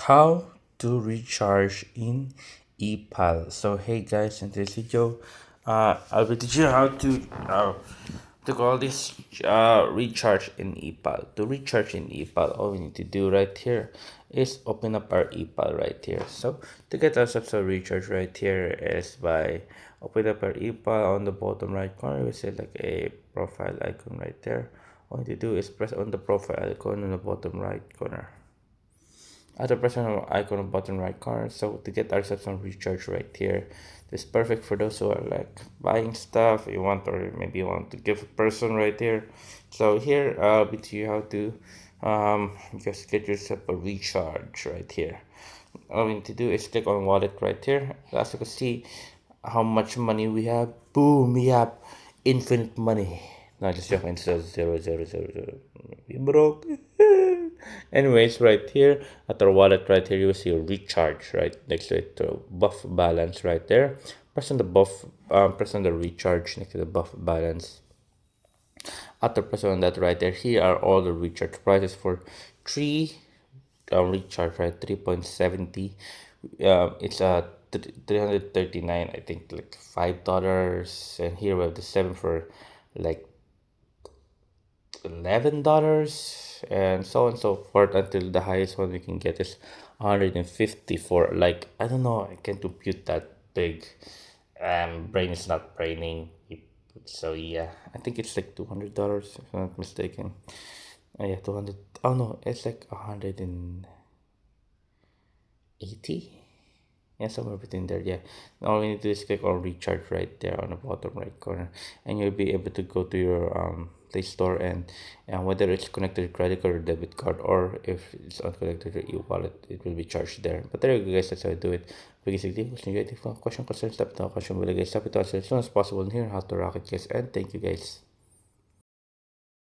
How to recharge in ePal. So hey guys, in this video, I'll be teaching you how to call this recharge in ePal. To recharge in ePal, all we need to do right here is open up our ePal right here. So to get ourselves a recharge right here is by open up our ePal. On the bottom right corner, we see like a profile icon right there. All you need to do is press on the profile icon on the bottom right corner. Other personal icon on bottom right corner. So to get ourselves some recharge right here, this is perfect for those who are like buying stuff you want, or maybe you want to give a person right here. So here I'll be to you how to just get yourself a recharge right here. All we need to do is click on wallet right here. As you can see how much money we have. Boom, we have infinite money. Not just joking, it's just zero zero zero zero. We broke. Anyways, right here at our wallet right here, you will see a recharge right next to it, to buff balance right there. Press on the buff, press on the recharge next to the buff balance. After pressing on that right there, here are all the recharge prices for three recharge right 3.70. It's 339, I think, like $5, and here we have the 7 for like $11, and so on and so forth, until the highest one we can get is 150 for, like, I don't know, I can't compute that big. Brain is not braining. So yeah, I think it's like $200 if I'm not mistaken. Yeah, 200. Oh no, it's like 180. Yeah, somewhere between there. Yeah, all we need to do is click on recharge right there on the bottom right corner, and you'll be able to go to your Play Store, and whether it's connected to credit card or debit card, or if it's unconnected to e-wallet, it will be charged there. But there you go, guys. That's how I do it. Basically, question, concerns, stop the question, will guys, stop it to answer as soon as possible here. How to rocket, guys, and thank you, guys.